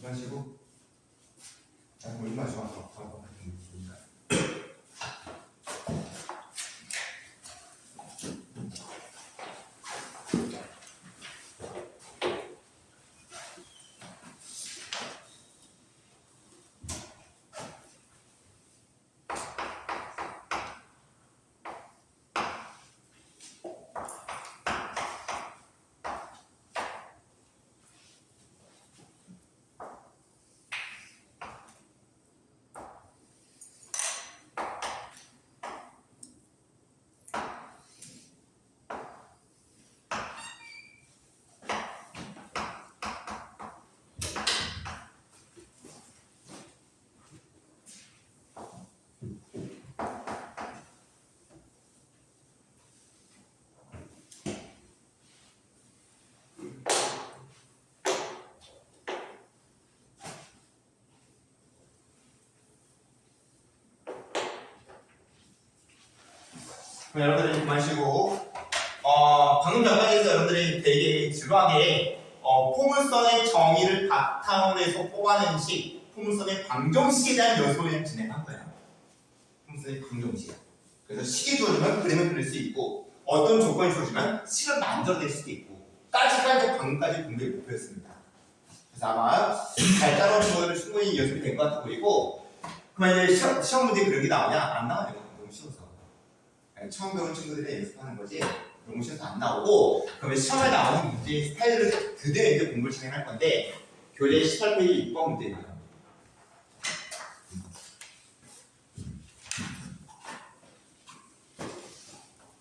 이런 식으로 얼마나 좋아서 그럼 여러분들 그만 쉬고 방금 전까지에서 여러분들이 되게 지루하게 포물선의 정의를 바탕원에서 뽑아낸 식 포물선의 방정식에 대한 연습을 진행한 거예요. 포물선의 방정식. 그래서 식이 주어지면 그림을 그릴 수 있고 어떤 조건이 주어지면 식을 만들어낼 수도 있고 까지가 이제 방금까지 공부의 목표였습니다. 그래서 아마 잘 따라온 친구들은 충분히 연습이 된 것 같아 보이고 그러면 이제 시험 문제에 그런 게 나오냐? 안 나와요. 너무 쉬워서. 처음 배운 친구들이 연습하는 거지 너무 쉬워서 안 나오고 그러면 시험에 나오는 문제 스타일을 그대로 이제 공부를 진행할 건데 교재 18페이지 6번 문제입니다.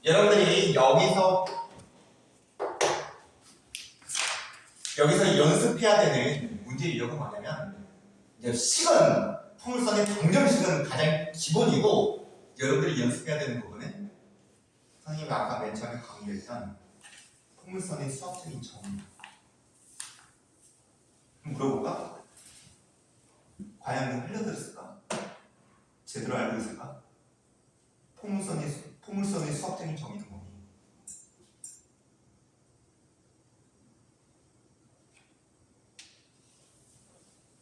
여러분들이 여기서 연습해야 되는 문제의 유형은 뭐냐면 이제 식은 포물선의 방정식은 가장 기본이고 여러분들이 연습해야 되는 부분은 선생님이 아까 맨 처음에 강의했던 포물선의 수학적인 정의. 그럼 물어볼까? 과연 흘려들었을까? 제대로 알고 있을까? 포물선의 수학적인 정의는 뭐니?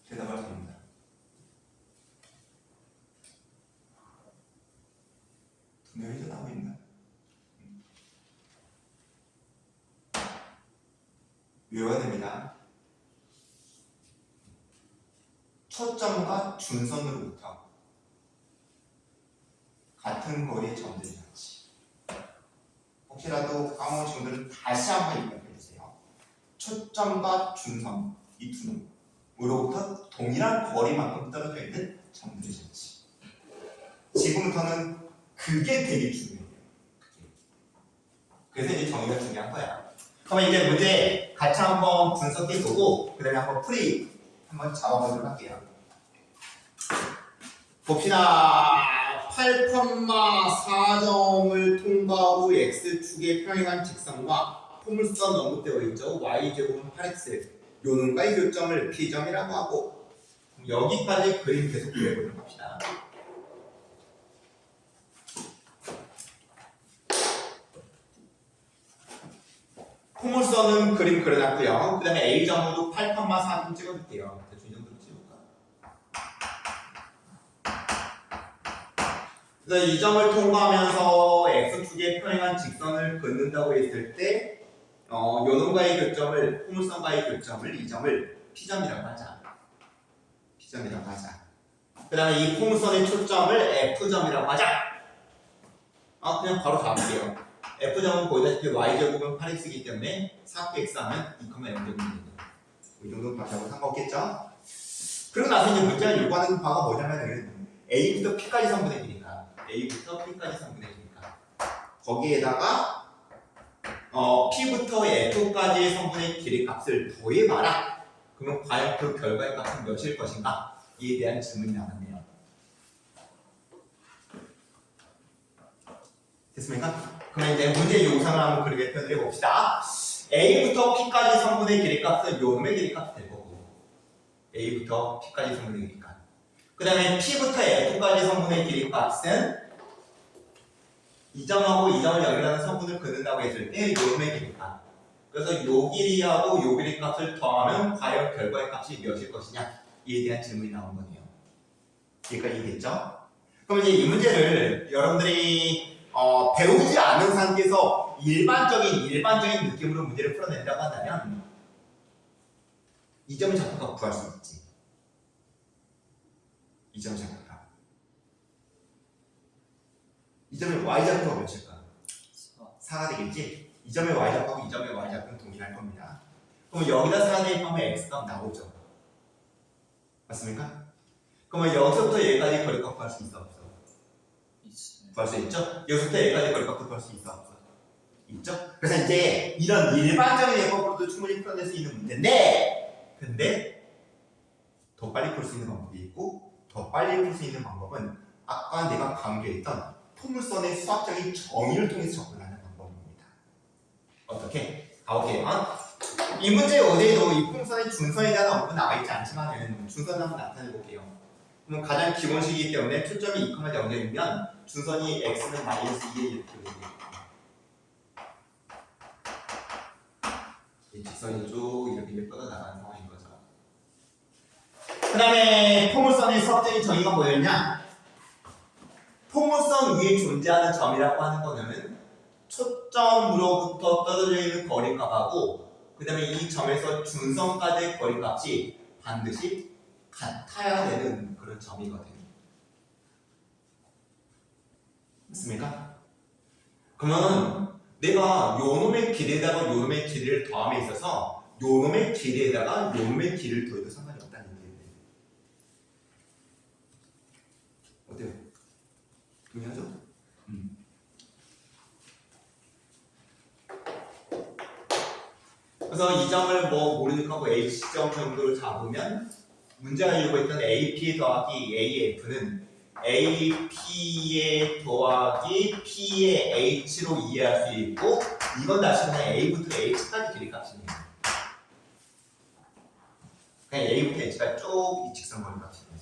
대답할 겁니다. 분명히 나오고 있나? 외워야 됩니다. 초점과 준선으로부터 같은 거리의 점들이 있지. 혹시라도 까먹은 친구들은 다시 한번 입력해주세요. 초점과 준선, 이 두 놈으로부터 동일한 거리만큼 떨어져 있는 점들이 있지. 지금부터는 그게 되게 중요해요. 그래서 이제 정의가 중요한 거야. 그러면 이제 문제 같이 한번 분석해 보고 그 다음에 한번 풀이 한번 잡아보도록 할게요. 봅시다. 8,4점을 통과 후 x축의 평행한 직선과 포물선 언급되어 있죠. y제곱은 8x 요놈과 이 교점을 P점이라고 하고 여기까지 그림 계속 그려보도록 합시다. 포물선은 그림 그려놨고요. 그 다음에 A점으로 8,4점 찍어줄게요. 대충 이 정도로 찍을까? 그래서 이 점을 통과하면서 X축의 평행한 직선을 긋는다고 했을 때 요놈과의 교점을, 포물선과의 교점을, 이 점을 P점이라고 하자. P점이라고 하자. 그 다음에 이 포물선의 초점을 F점이라고 하자. 그냥 바로 잡을게요. F점은 보다시피 y제곱은 8x이기 때문에 4x하면 2,0됩니다. 이 정도 답하고 상관없겠죠? 그러고 나서 이제 문제가 요구하는 바가 뭐냐면은 A부터 P까지 성분의 길이니까 A부터 P까지 성분의 길이니까 거기에다가 P부터 F까지의 성분의 길이 값을 더해봐라. 그러면 과연 그 결과의 값은 몇일 것인가? 이에 대한 질문이 나왔네요. 됐습니까? 그럼 이제 문제 요상을 한번 그렇게 표현해 봅시다. A부터 P까지 성분의 길이값은 요놈의 길이값이 될 거고 A부터 P까지 성분의 길이값. 그 다음에 P부터 F까지 성분의 길이값은 이 점하고 이 점을 연결하는 성분을 긋는다고 했을 때 요놈의 길이값. 그 그래서 요 길이하고 요 길이 값을 더하면 과연 결과의 값이 몇일 것이냐 이에 대한 질문이 나온 거네요. 여기까지 이해됐죠? 그럼 이제 이 문제를 여러분들이 배우지 않은 상태에서 일반적인 느낌으로 문제를 풀어낸다고 한다면 이 점의 좌표값 구할 수 있지. 이 점의 좌표값. 이 점의 y좌표가 몇일까? 4가 되겠지? 이 점의 y좌표하고 이 점의 y좌표는 동일할 겁니다. 그럼 여기다 4 대입하면 x값 나오죠. 맞습니까? 그러면 여기서부터 여기까지 거리값 구할 수 있어 없어? 구할 수 있죠? 여기서부터 여기까지 거리값도 구할 수 있어 없어? 있죠? 그래서 이제 이런 일반적인 예법으로도 충분히 풀어낼 수 있는 문제인데 근데 더 빨리 풀 수 있는 방법이 있고 더 빨리 풀 수 있는 방법은 아까 내가 강조했던 포물선의 수학적인 정의를 통해서 접근하는 방법입니다. 어떻게? 가볼게요. 이 문제 어디에도 이 포물선의 준선에 대한 언급은 나와있지 않지만 준선을 한번 나타내 볼게요. 그럼 가장 기본식이기 때문에 초점이 2,0이면 준선이 x는 -2에 이렇게 되겠죠. 이 직선이 쭉 이렇게 뻗어나가는 상황인 거죠. 그 다음에 포물선의 수학적인 정의가 뭐였냐? 포물선 위에 존재하는 점이라고 하는 거는 초점으로부터 떨어져 있는 거리값하고 그 다음에 이 점에서 준선까지의 거리값이 반드시 같아야 되는 그런 점이거든요. 맞습니까? 그러면 내가 요놈의 길이에다가 요놈의 길이를 더함에 있어서 요놈의 길이에다가 요놈의 길이를 더해도 상관이 없다는 얘기예요. 어때요? 동의하죠? 그래서 이 점을 뭐 모르니까 뭐 H점 정도를 잡으면 문제가 하려고 했던 AP 더하기 AF는 AP에 더하기 P의 H로 이해할 수 있고 이건 다시 그냥 A부터 H까지 길이 값이네요. 그냥 A부터 H까지 쭉 이 직선 거리 값이네요.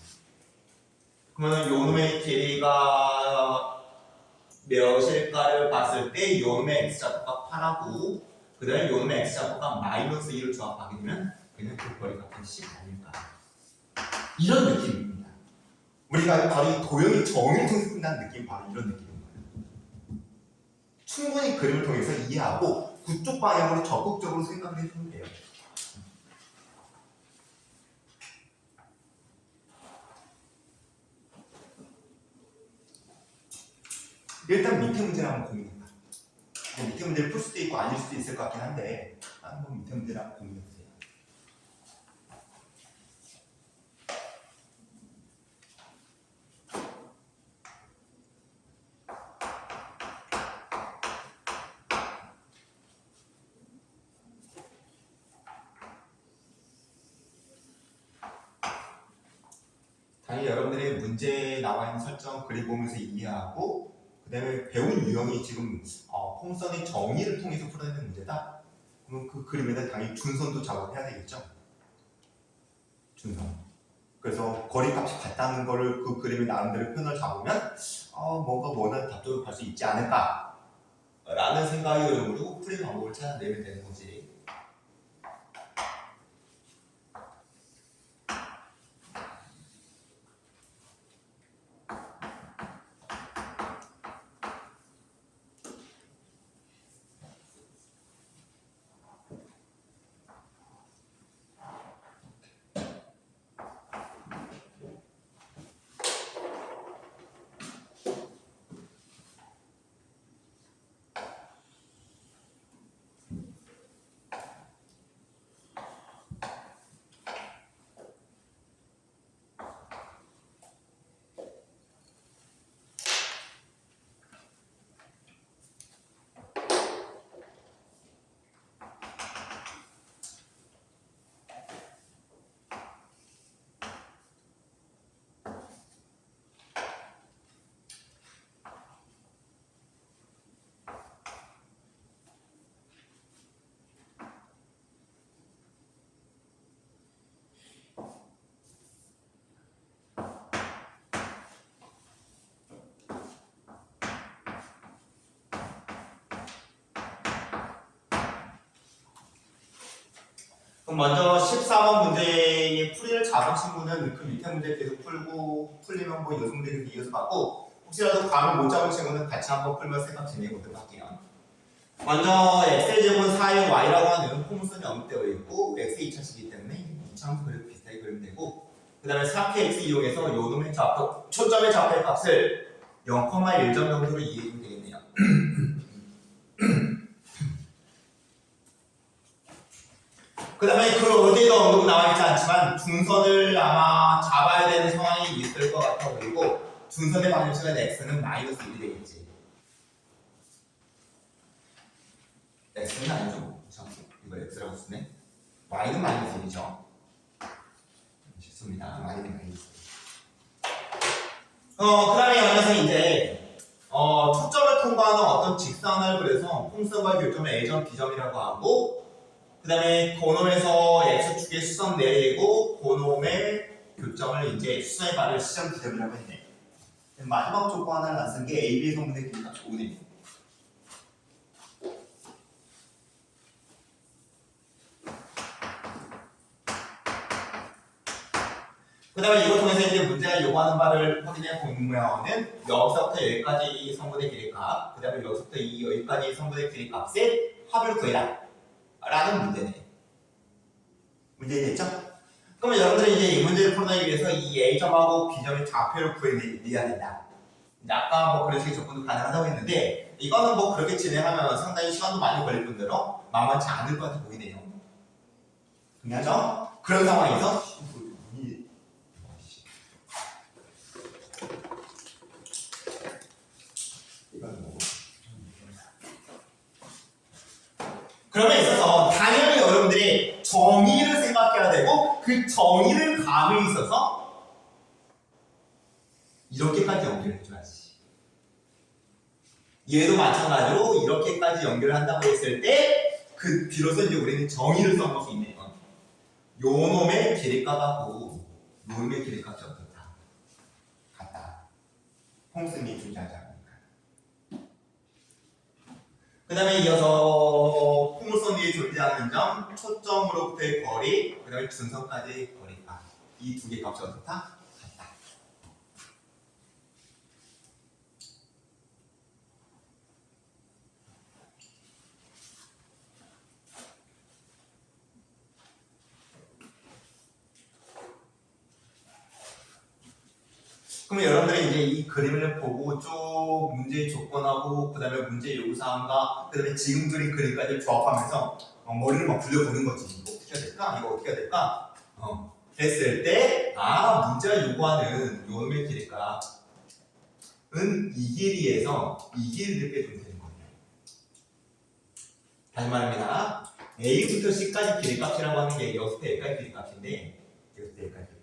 그러면 요놈의 길이가 몇일까를 봤을 때 요놈의 X좌표가 8하고 그 다음에 요놈의 X좌표가 -2를 조합하게 되면 그냥 그 거리 값은 10 아닐까. 이런 느낌입니다. 우리가 바로 이 도형이 정의를 통해서 푼다는 느낌 바로 이런 느낌인 거예요. 충분히 그림을 통해서 이해하고 그쪽 방향으로 적극적으로 생각을 해주면 돼요. 일단 밑에 문제를 한번 고민해봐. 밑에 문제를 풀 수도 있고 아닐 수도 있을 것 같긴 한데 한번 밑에 문제를 한번 고민해보세요. 당연히 여러분들의 문제에 나와 있는 설정 그림 보면서 이해하고 그 다음에 배운 유형이 지금 포물선의 정의를 통해서 풀어내는 문제다. 그러면 그 그림에는 당연히 준선도 작업해야 되겠죠. 준선. 그래서 거리값이 같다는 거를 그 그림에 나름대로 표현을 잡으면 뭔가 원하는 답도 갈 수 있지 않을까 라는 생각의 흐름으로 풀이 방법을 찾아내면 되는 거지. 그럼 먼저 14번 문제의 풀이를 잡은 친구는 그 밑에 문제 계속 풀고 풀리면 뭐 여섯 문제 계속 이어서 받고 혹시라도 감을 못 잡은 친구는 같이 한번 풀면 생각 진행해보도록 할게요. 먼저 x의 제곱은 4의 y라고 하는 포물선이 언급되어 있고 x의 2차식이기 때문에 2차함수 그래도 비슷하게 그리면 되고 그 다음에 4px 이용해서 요놈의 좌표, 초점의 좌표의 값을 0,1점 정도로 이해해주면 되겠네요. 그 다음에 그 어디에도 언급 나와있지 않지만 중선을 아마 잡아야 되는 상황이 있을 것 같아 보이고 중선의 방정식은 x는 마이너스 1이 되겠지. x는 아니죠. 이거 x라고 쓰네. y는 마이너스 1이죠. 쉽습니다. y는 마이너스 1. 그 다음에 여기서 이제 초점을 통과하는 어떤 직선을 그래서 풍선과 교점을 A점, B점이라고 하고 그 다음에 고놈에서 X축에 수선 내리고 고놈의 교점을 이제 수선의 발을 시점 B점이라고 했네. 마지막 조건 하나를 안 쓴 게 AB의 성분의 길이가 5네요. 그 다음에 이걸 통해서 이제 문제가 요구하는 바를 확인해 보면은 여기서부터 여기까지 성분의 길이 값, 그 다음에 여기서부터 여기까지 성분의 길이 값의 합을 구해라 라는 문제네. 문제 됐죠? 그러면 여러분들이 이제 이 문제를 풀어내기 위해서 이 A점하고 B점의 좌표를 구해내야 된다. 아까 뭐 그런 식의 접근도 가능하다고 했는데 이거는 뭐 그렇게 진행하면 상당히 시간도 많이 걸릴 뿐더러 만만치 않을 것 같아 보이네요. 동의하죠? 그런 상황에서 그러면 있어서 당연히 여러분들이 정의를 생각해야 되고 그 정의를 감에 있어서 이렇게까지 연결해줘야지. 얘도 마찬가지로 이렇게까지 연결한다고 했을 때 그 비로소 이제 우리는 정의를 써볼 수 있네요. 요 놈의 길이값하고 요 놈의 길이값이 어떻다? 같다. 홈쌤이 존재하지 않으니까. 그 다음에 이어서 포물선 위에 존재하는 점, 초점으로부터의 거리, 그 다음에 중선까지의 거리가 이 두 개 값이 어떻다? 같다. 그러면 여러분들이 이제 이 그림을 보고 쭉 문제의 조건하고 그 다음에 문제의 요구사항과 그 다음에 지금 그린 그림까지 조합하면서 머리를 막 굴려보는 거지. 이거 어떻게 해야 될까? 이거 어떻게 해야 될까? 했을 때 문제가 요구하는 요놈의 길이값은 이 길이에서 이 길이를 빼주면 되는 거예요. 다시 말합니다. A부터 C까지 길이값이라고 하는 게 여기서부터 A까지 길이값인데 여기서부터 A까지